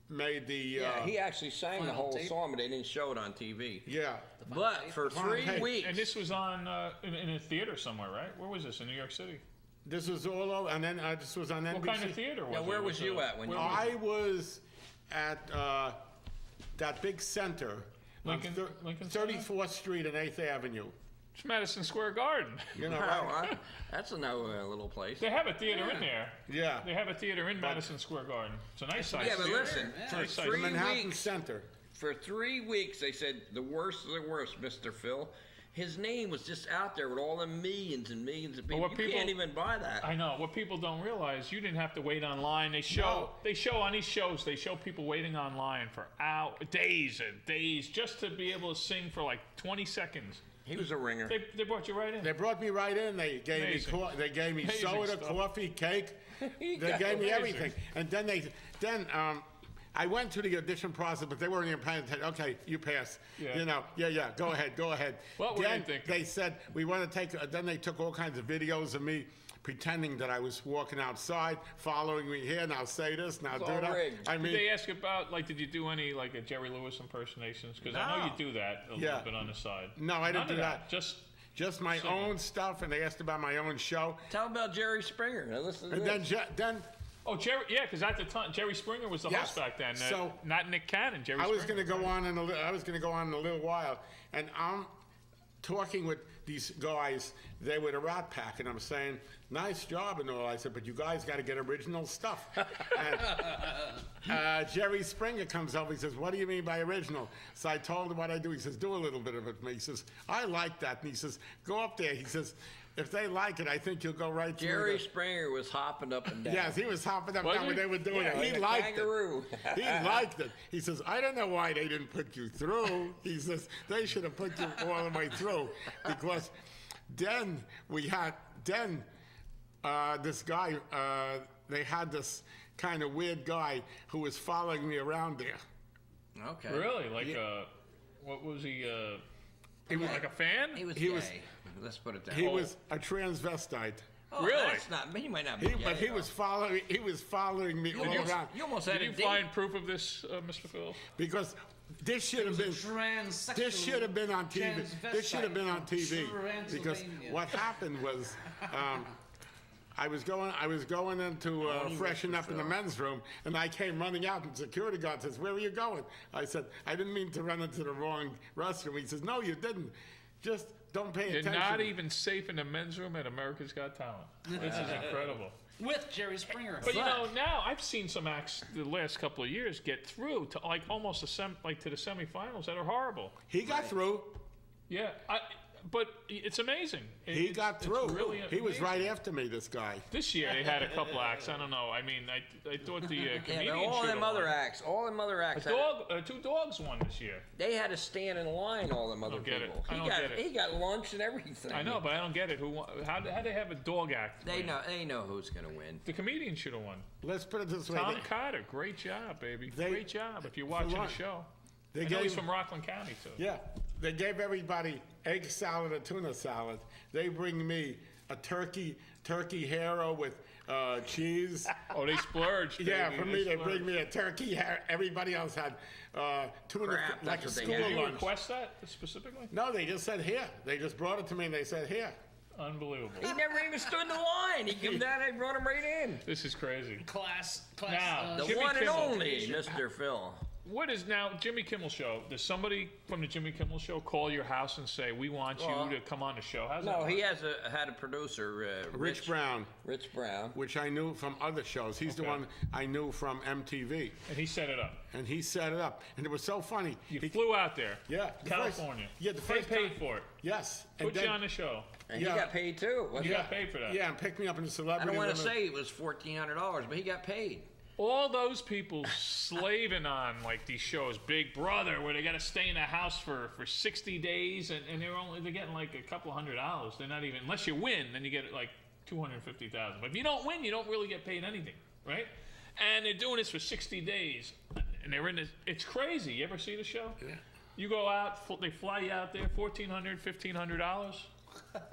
D: made the.
C: Yeah, he actually sang the whole song, but they didn't show it on TV.
D: Yeah.
C: But for 3
D: Hey.
C: weeks,
B: And this was on in a theater somewhere, right? Where was this? In New York City?
D: This was all over, and then this was on NBC.
B: What kind of theater was
C: Now,
B: it?
C: where was you at when you?
D: I was at that big center. on
B: Lincoln Center?
D: 34th Street and 8th Avenue.
B: It's Madison Square Garden.
D: You know,
C: Wow,
D: right?
C: huh? That's a little place.
B: They have a theater in there.
D: Yeah.
B: They have a theater in Madison Square Garden. It's a nice size
C: Yeah, but
B: theater.
C: listen, for
B: Nice size.
C: 3
D: Manhattan
C: weeks,
D: Center.
C: for 3 weeks, they said the worst of the worst, Mr. Phil. His name was just out there with all the millions and millions of people.
B: what
C: You
B: people-
C: can't even buy that.
B: I know. What people don't realize, you didn't have to wait online. They show on these shows, they show people waiting online for days and days just to be able to sing for like 20 seconds.
C: He was a ringer.
B: They brought you right in.
D: They brought me right in. They gave
B: Amazing.
D: me they gave me
B: Amazing
D: soda,
B: stuff.
D: coffee, cake. They
C: got
D: gave me
B: amazing.
D: everything. And then I went through the audition process, but they weren't even paying attention. Okay, you pass.
B: Yeah.
D: Go ahead.
B: What were
D: then
B: they thinking?
D: they said we want to take. Then they took all kinds of videos of me pretending that I was walking outside, following me here. Now say this. Now
C: It's
D: do
C: all
D: that.
C: rigged.
D: I
B: Did
D: mean,
B: they ask about, like, did you do any, like, a Jerry Lewis impersonations? Because I know
C: No.
B: you do that a
D: Yeah.
B: little bit on the side.
D: No, I didn't
B: None of
D: do that. just my
B: singing.
D: own stuff, and they asked about my own show.
C: Tell him about Jerry Springer. Now listen to
D: And
C: this.
D: then
B: Oh, Jerry, yeah, because at the time, Jerry Springer was the
D: Yes.
B: host back then.
D: So-
B: not Nick Cannon, Jerry
D: I was
B: Springer.
D: going to go on in a little while, and I'm talking with these guys. They were the Rat Pack, and I'm saying, "Nice job," and all. I said, "But you guys got to get original stuff." And Jerry Springer comes over. He says, "What do you mean by original?" So I told him what I do. He says, "Do a little bit of it for me." He says, "I like that." And he says, "Go up there." He says, "If they like it, I think you'll go right through."
C: Jerry
D: the-"
C: Springer was hopping up and down.
D: Yes, he was hopping up
B: Was
D: down when
B: he?
D: they were doing
C: Yeah,
D: it.
C: like
D: He
C: a
D: liked
C: kangaroo.
D: it. He liked it. He says, "I don't know why they didn't put you through." He says, "They should have put you all the way through." Because then this guy, they had this kind of weird guy who was following me around there.
C: Okay.
B: Really? Like,
D: Yeah.
B: what was he,
D: He was
B: like a fan?
C: He was
D: He
C: gay.
D: was-
C: Let's put it that
D: He
C: way.
D: was a transvestite.
C: Oh,
B: Really?
C: That's not. He might not be.
D: But
C: gay,
D: he was following me all
C: almost-
D: around.
C: You almost had
B: Did
C: a
B: you
C: date.
B: find proof of this, Mr. Phil?
D: Because this should have been
F: Transsexual.
D: This should have been on TV. This should have been on TV. Because
F: Transylvania.
D: what happened was, I was going in to freshen up in the men's room, and I came running out, and the security guard says, "Where are you going?" I said, "I didn't mean to run into the wrong restroom." He says, "No, you didn't. Just don't pay
B: You're
D: attention."
B: not even safe in the men's room at America's Got Talent. This is incredible.
F: With Jerry Springer.
B: But you know, now I've seen some acts the last couple of years get through to like almost to the semifinals that are horrible.
D: He got through.
B: Yeah, but it's amazing.
D: He got through.
B: It's really
D: He was
B: amazing.
D: right after me, this guy.
B: This year they had a couple acts. I don't know. I mean, I thought the
C: Yeah,
B: comedian
C: but all
B: should
C: them
B: have
C: other
B: won.
C: acts. All them other acts.
B: Two dogs won this year.
C: They had to stand in line. All them other
B: don't get it.
C: people.
B: I don't get it.
C: He got lunch and everything.
B: I know, but I don't get it. Who won? How they have a dog act?
C: They
B: win?
C: know. They know who's gonna win.
B: The comedian should have won.
D: Let's put it this way.
B: Tom Carter, great job, baby. Great job. If you're watching the
D: what?
B: show.
D: They
B: I know he's
D: gave-
B: from Rockland County too.
D: Yeah, they gave everybody egg salad or tuna salad. They bring me a turkey hero with cheese.
B: Oh, they splurged.
D: Yeah,
B: baby.
D: for me, they
B: splurged.
D: bring me a turkey hero. Everybody else had tuna,
C: Crap,
D: like a
C: that's what they
D: school
C: had.
B: Did you
D: lunch.
B: request that specifically?
D: No, they just said here. They just brought it to me and they said here.
B: Unbelievable.
C: He never even stood in the line. He came down and brought him right in.
B: This is crazy.
F: Class.
B: Now,
C: The
B: Jimmy
C: one and
B: Kimmel.
C: only Mr. Phil.
B: What is now Jimmy Kimmel Show? Does somebody from the Jimmy Kimmel Show call your house and say, "We want
C: Well,
B: you to come on the show"? How's
C: No,
B: that
C: he
B: work?
C: had a producer,
D: Rich Brown,
C: Rich Brown.
D: which I knew from other shows. He's the
B: Okay.
D: one I knew from MTV.
B: And he set it up.
D: And he set it up. And it was so funny.
B: You
D: He-
B: flew out there.
D: Yeah, the
B: California.
D: first- yeah, the
B: They
D: first
B: paid
D: time-
B: for it.
D: Yes.
B: Put you on the show.
C: And
D: Yeah.
C: he got paid too.
B: You got paid for that.
D: Yeah, and picked me up in the
C: I
D: celebrity.
C: don't want to
D: limo.
C: say it was $1,400, but he got paid.
B: All those people slaving on like these shows, Big Brother, where they got to stay in a house for 60 days, and they're getting like a couple $100. They're not even, unless you win, then you get like 250,000. But if you don't win, you don't really get paid anything, right? And they're doing this for 60 days, and they're in this. It's crazy. You ever see the show?
D: Yeah.
B: You go out, they fly you out there, $1,400, $1,500.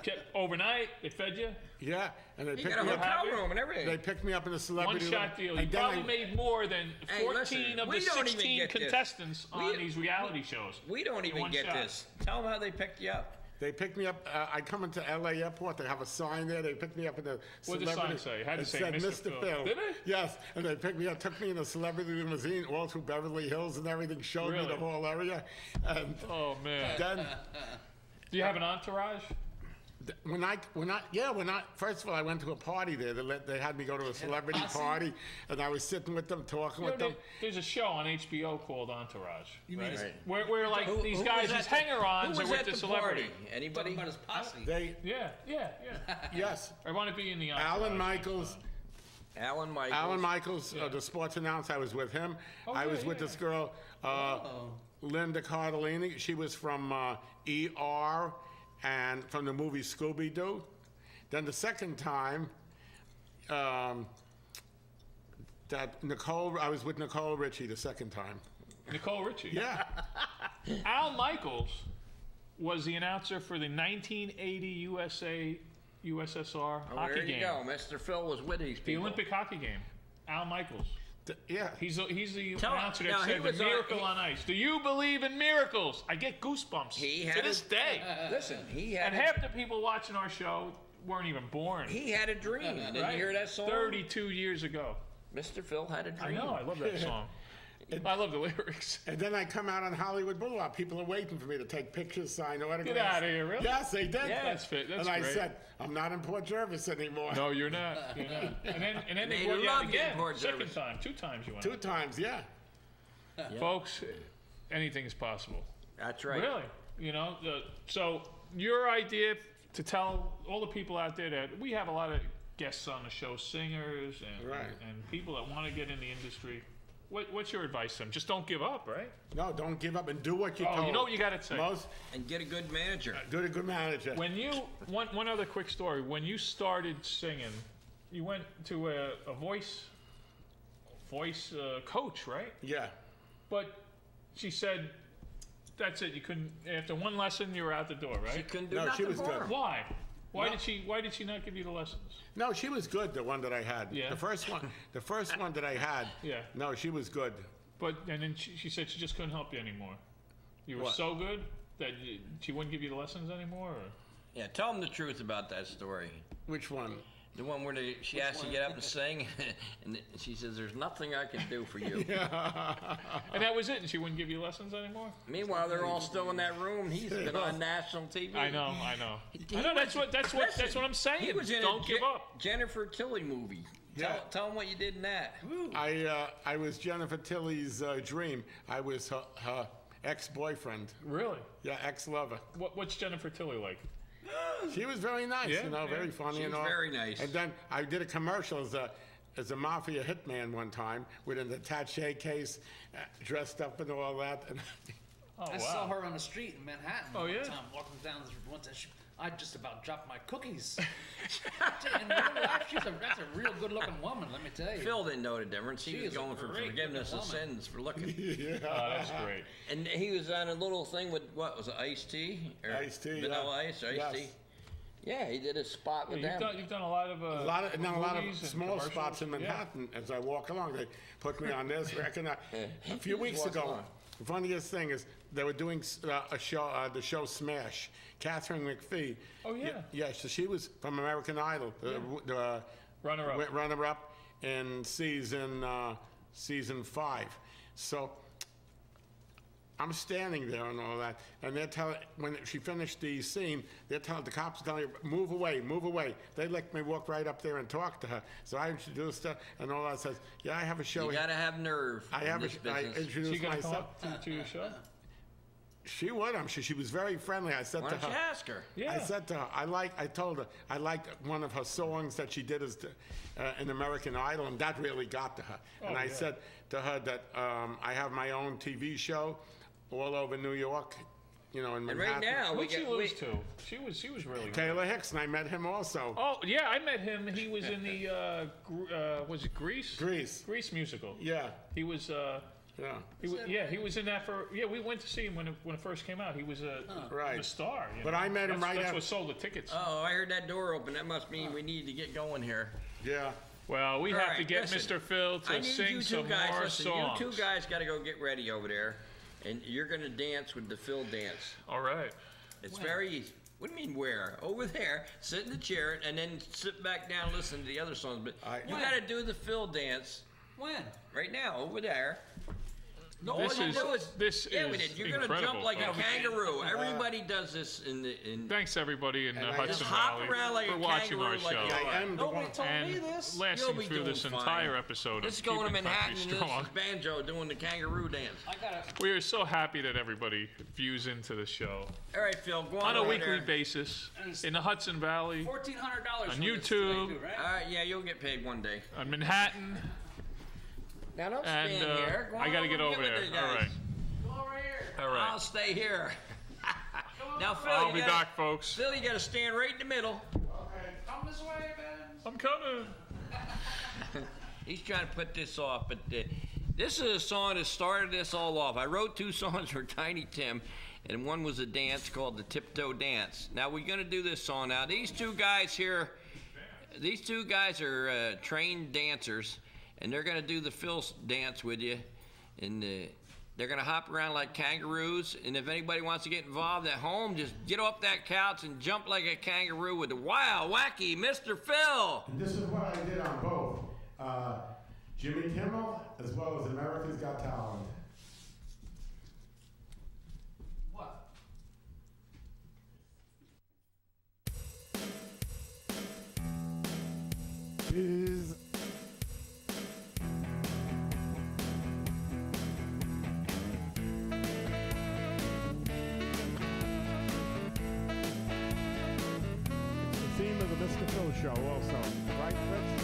B: Kept overnight. They fed you.
D: Yeah, and they
C: He
D: picked
C: got a
D: me up.
C: hotel
B: happy?
C: room and everything.
D: They picked me up in the
B: One
D: celebrity
B: shot deal. You
D: and then
B: probably
D: I-
B: made more than
C: Hey,
B: 14
C: listen,
B: of
C: we
B: the
C: don't even
B: 16
C: get this.
B: contestants on
C: We-
B: these reality shows.
C: We don't
B: in
C: even
B: one
C: get
B: shot.
C: this. Tell them how they picked you up.
D: They picked me up. I come into LA airport. They have a sign there. They picked me up in the
B: What did the
D: celebrity.
B: sign say? It had to say
D: said
B: Mr. Phil. Did it?
D: Yes, and they picked me up, took me in a celebrity limousine all through Beverly Hills and everything. Showed me
B: Really?
D: the whole area, and
B: Oh man.
D: then
B: Do you have an entourage?
D: when I first of all I went to a party there. They had me go to a celebrity party, and I was sitting with them, talking
B: You know,
D: with them.
B: there's a show on HBO called Entourage.
C: Right.
B: Where like these
C: Who
B: guys,
C: was
B: these
C: at the-
B: hanger-ons,
C: who
B: are
C: was
B: with
C: at
B: the
C: the
B: celebrity.
C: party?
F: Talking
C: Anybody?
F: about his posse.
D: They
B: Yeah.
D: yes,
B: I want to be in the entourage.
D: Alan Michaels.
C: Alan Michaels.
D: Alan Michaels, the sports announcer, I was with him.
B: Oh,
D: I
B: yeah,
D: was with
B: yeah.
D: this girl, Linda Cardellini. She was from ER and from the movie Scooby-Doo. Then the second time, that I was with Nicole Richie the second time.
B: Nicole Richie.
D: Yeah,
B: Al Michaels was the announcer for the 1980 USSR
C: Oh,
B: hockey
C: there you
B: game.
C: go. Mr. Phil was with these
B: The
C: people.
B: Olympic hockey game. Al Michaels.
D: yeah.
B: He's the
C: Tell-
B: announcer that
C: now, he
B: said the
C: was on-
B: miracle
C: he-
B: on ice. Do you believe in miracles? I get goosebumps
C: He
B: to
C: had
B: this
C: a-
B: day.
C: Listen, he had
B: And half the people watching our show weren't even born.
C: he had a dream. Didn't
B: right?
C: you hear that song?
B: 32 years ago.
C: Mr. Phil had a
B: I
C: dream.
B: know. I love that song. I love the lyrics.
D: And then I come out on Hollywood Boulevard. People are waiting for me to take pictures, sign autographs.
B: Get out of here, really?
D: Yes, they did.
C: Yeah,
B: that's fit. That's
D: and I
B: great.
D: said, I'm not in Port Jervis anymore.
B: No, you're not. You're not. And then they
C: They
B: brought you out
C: loved it in
B: again.
C: Port
B: Second
C: Jervis.
B: time. 2 times you went.
D: 2 times, yeah.
B: Folks, anything is possible.
C: That's right.
B: Really, you know. So your idea to tell all the people out there that we have a lot of guests on the show, singers and
D: Right.
B: and people that want to get in the industry. What's your advice to them? Just don't give up, right?
D: No, don't give up and do what you're
B: Oh,
D: told.
B: you know what you got to say.
C: And get a good manager.
D: Get a good manager.
B: When you one other quick story. When you started singing, you went to a voice coach, right?
D: Yeah.
B: But she said that's it. You couldn't. After one lesson, you were out the door, right?
C: She couldn't do
D: No, she
C: nothing
D: was
C: for
D: good.
C: him.
B: Why? Why
D: No.
B: did she not give you the lessons?
D: No, she was good, the one that I had.
B: Yeah.
D: The first one that I had.
B: Yeah.
D: No, she was good.
B: But and then she said she just couldn't help you anymore. You were
D: What?
B: so good that she wouldn't give you the lessons anymore. Or?
C: Yeah, tell them the truth about that story.
D: Which one?
C: The one where she asked to get up and sing, and she says, "There's nothing I can do for you."
B: And that was it. And she wouldn't give you lessons anymore.
C: Meanwhile, they're all still in that room. He's been on national TV.
B: I know.
C: He
B: I know. That's
C: was-
B: what I'm saying.
C: He was in
B: Don't
C: a
B: give up.
C: Jennifer Tilly movie.
D: Yeah.
C: Tell him what you did in that.
D: I was Jennifer Tilly's dream. I was her ex-boyfriend.
B: Really?
D: Yeah, ex-lover.
B: What's Jennifer Tilly like?
D: She was very nice,
B: Yeah,
D: you know,
B: yeah.
D: very funny
C: She
D: and
C: was
D: all.
C: very nice.
D: And then I did a commercial as a mafia hitman one time with an attaché case, dressed up and all that. And
B: Oh wow.
F: I saw her on the street in Manhattan
B: Oh,
F: one
B: yeah?
F: time, walking down the one time. I just about dropped my cookies. In real life, that's a real good-looking woman, let me tell you.
C: Phil didn't know the difference. He
F: She
C: was
F: is a
C: going for
F: great
C: forgiveness of
F: looking woman.
C: sins for looking.
B: Oh, that's great.
C: And he was on a little thing with what was it, iced tea? Or
D: Iced tea,
C: vanilla
D: yeah.
C: ice, iced
D: Yes.
C: tea. Yeah, he did a spot with them.
B: You've done a lot of
D: A lot of
B: movies and
D: small spots in
B: commercials.
D: Manhattan. As I walk along, they put me on this record. A few weeks
C: Walks
D: ago,
C: along.
D: the funniest thing is they were doing a show, the show Smash. Catherine McPhee.
B: Oh, yeah.
D: Yeah, so she was from American Idol, the
B: Runner-up.
D: runner-up in season 5. So I'm standing there and all that, and they're telling, when she finished the scene, they're telling, the cops are telling her, move away, move away. They let me walk right up there and talk to her. So I introduced her, and all that says, yeah, I have a show
C: You
D: here.
C: gotta have nerve.
D: I
C: in
D: have
C: this
D: I
C: business.
B: She
D: introduced
B: gonna come
D: myself.
B: up to your show?
D: She would, I'm sure. She was very friendly. I said
C: Why
D: to
C: don't
D: her,
C: you ask her?
B: Yeah.
D: I said to her, I told her, I liked one of her songs that she did as in American Idol, and that really got to her. And I said to her that I have my own TV show all over New York, in
C: And
D: Manhattan.
C: right now, we
B: Who'd she
C: got.
B: lose to? She was really good.
D: Taylor Hicks, and I met him also.
B: Oh, yeah, I met him. He was in the, was it Grease?
D: Grease.
B: Grease musical.
D: Yeah,
B: He was,
D: yeah.
B: he was in that we went to see him when it first came out. He was
D: Right.
B: the star.
D: But I met him right
B: That's
D: after.
B: what sold the tickets.
C: Oh, I heard that door open. That must mean we need to get going here.
D: Yeah.
B: Well, we
C: All
B: have to
C: right,
B: get
C: listen.
B: Mr. Phil
C: I
B: to
C: need
B: sing
C: you two
B: some
C: guys.
B: more
C: Listen,
B: songs.
C: you two guys got to go get ready over there, and you're gonna dance with the Phil dance.
B: All right.
C: It's very easy. What do you mean where? Over there, sit in the chair, and then sit back down and listen to the other songs. But you
F: When?
C: got to do the Phil dance
F: When?
C: right now, over there. No,
B: This
C: all you
B: is-
C: do is
B: this
C: yeah,
B: is
C: we did. You're gonna
B: incredible,
C: jump like a
B: folks.
C: kangaroo. Everybody does this in.
B: Thanks everybody in the
D: I
B: Hudson
C: just hop
B: Valley
C: around like
B: for
C: a
B: watching our
C: kangaroo like
B: show
C: you are.
D: I am the
F: Nobody
D: one.
F: told me
B: and
F: this.
C: You'll
B: lasting
C: be
B: through
C: doing
B: this
C: fine.
B: entire episode
C: This is
B: of
C: going to
B: Keeping
C: Manhattan,
B: Country
C: and this
B: Strong.
C: is Banjo doing the kangaroo dance.
F: I gotta.
B: We are so happy that everybody views into the show
C: All right, Phil, go
B: on a
C: over
B: weekly
C: there.
B: basis in the Hudson Valley,
F: $1,400
B: On
F: for this
B: YouTube.
F: today, too, right?
C: All right, yeah, you'll get paid one day.
B: on Manhattan,
C: Now don't
B: and
C: stand here. Go
B: I
C: on
B: got to get
C: and
B: over
C: with
B: there.
C: the
B: All
C: guys.
B: right,
F: Come over here.
B: all right.
C: I'll stay here. Now, Phil,
B: I'll
C: you
B: be
C: gotta-
B: back, folks.
C: Phil, you got to stand right in the middle.
F: Come this way, man.
B: I'm coming.
C: He's trying to put this off, but this is a song that started this all off. I wrote 2 songs for Tiny Tim, and one was a dance called the Tiptoe Dance. Now we're going to do this song. Now these two guys here, these two guys are trained dancers, and they're going to do the Phil dance with you, and they're going to hop around like kangaroos. And if anybody wants to get involved at home, just get off that couch and jump like a kangaroo with the wild, wacky Mr. Phil.
D: And this is what I did on both. Jimmy Kimmel as well as America's Got Talent.
F: What?
D: Is it's the theme of the Mr. Phil show also, right, Fritz?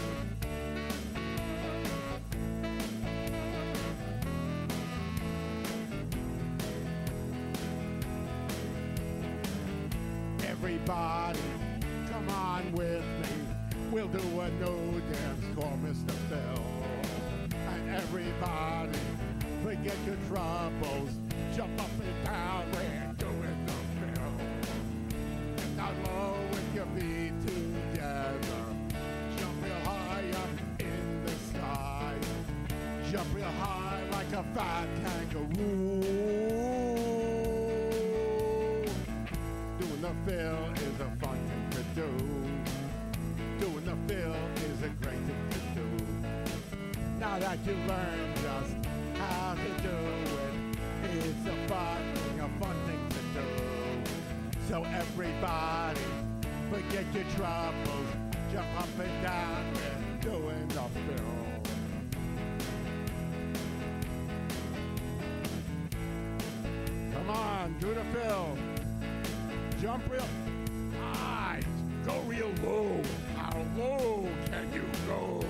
D: Everybody, come on with me. We'll do a new dance called Mr. Phil. And everybody, forget your troubles. Jump up and down, we're doing the Phil. And down low with your feet together. Jump real high up in the sky. Jump real high like a fat kangaroo. Doing the Phil is a fun thing to do. Doing the Phil is a great thing to do. Now that you learned just how to do it, it's a fun thing to do. So everybody, forget your troubles, jump up and down and doing the Phil. Come on, do the Phil. Jump real high. Go real low. How low can you go?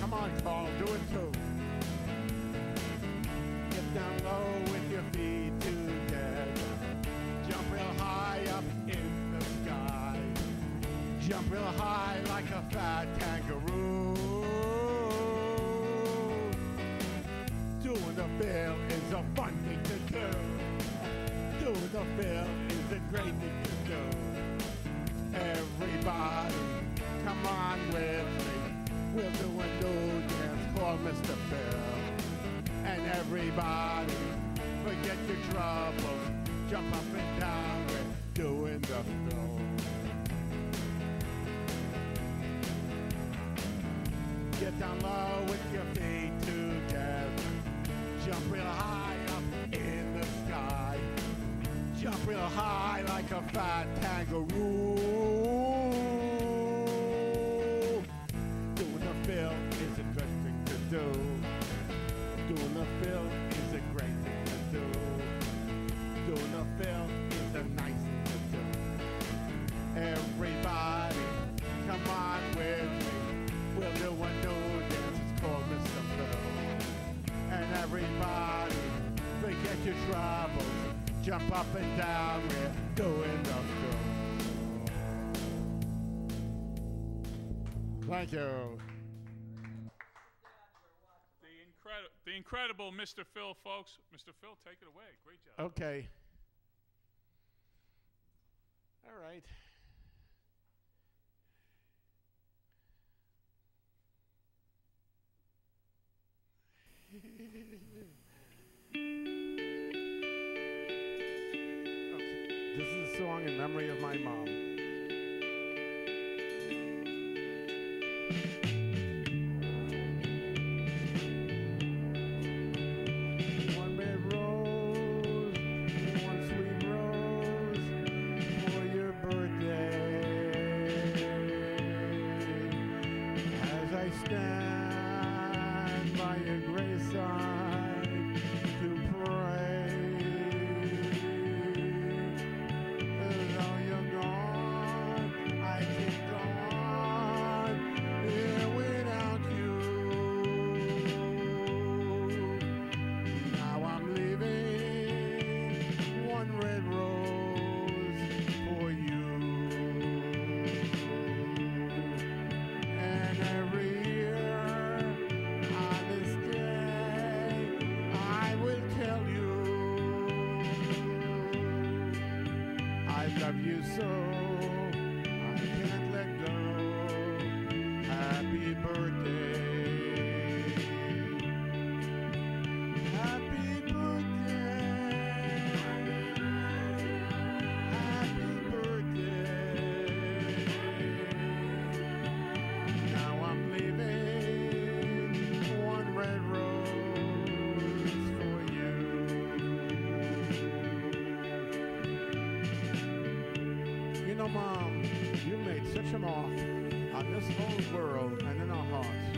D: Come on, Carl, do it too. Get down low with your feet together. Jump real high up in the sky. Jump real high like a fat kangaroo. Doing the Phil is a fun thing to do. Doing the Phil is is a great thing to do. Everybody, come on with me. We'll do a new dance called Mr. Phil. And everybody, forget your troubles. Jump up and down, we're doing the flow. Get down low with your feet together. Jump real high up in the sky. Jump real high like a fat kangaroo. Doing the fill is a good thing to do. Doing the fill is a great thing to do. Doing the fill is a nice thing to do. Everybody, come on with me. We'll do a new dance, it's called Mr. Phil. And everybody, forget your troubles. Jump up and down, we're doing the Phil. Thank you.
B: The incredible Mr. Phil, folks. Mr. Phil, take it away. Great job.
D: Okay. All right. Okay. This is a song in memory of my mom. One red rose, one sweet rose for your birthday. As I stand by your graveside to pray, though you're gone, I can't go on here without you. Now I'm leaving one red rose for you. And every year on this day, I will tell you I love you so, I can't let go. Happy birthday. Happy birthday. Happy birthday. Now I'm leaving one red rose for you. You know, Mom, you made such a mark on this whole world and in our hearts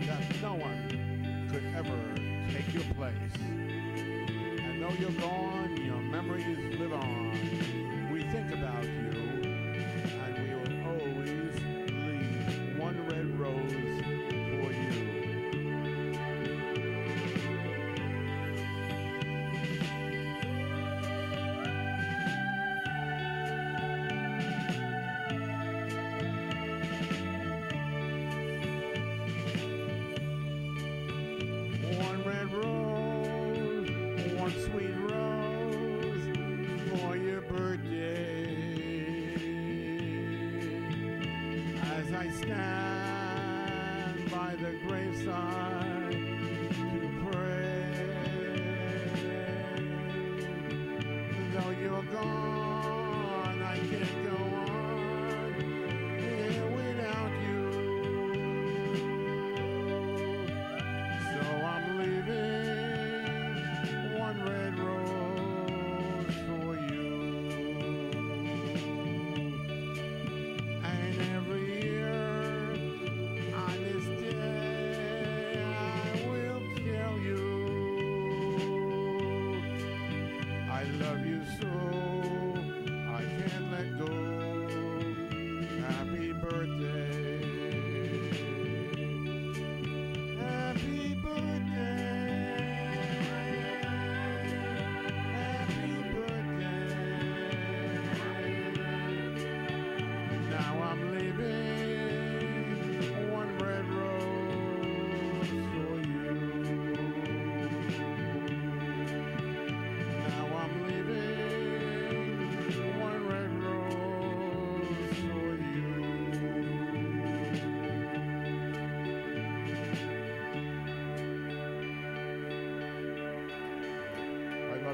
D: that no one could ever take your place. And though you're gone, your memories live on. We think about you, and we will always leave one red rose for you. One red rose, one sweet rose for your birthday. As I stand by the graveside to pray, though you're gone, I can't go on here without you. So I'm leaving one red rose for you. And every year on this day, I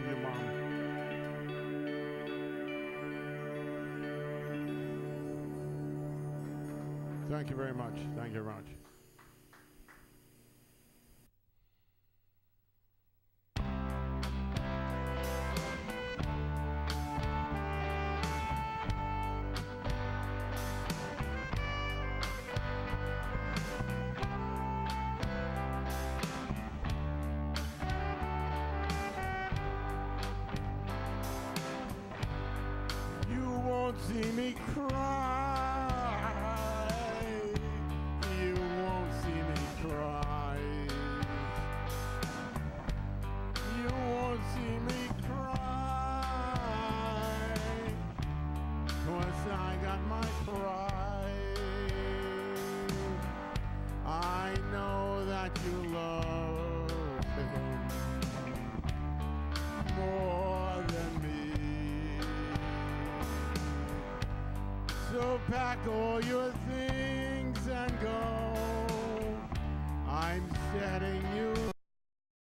D: love you, Mom. Thank you very much. Thank you very much. See me cry. You won't see me cry. You won't see me cry. 'Cause I got my pride. I know that you love him more than me. So pack all your things and go. I'm setting you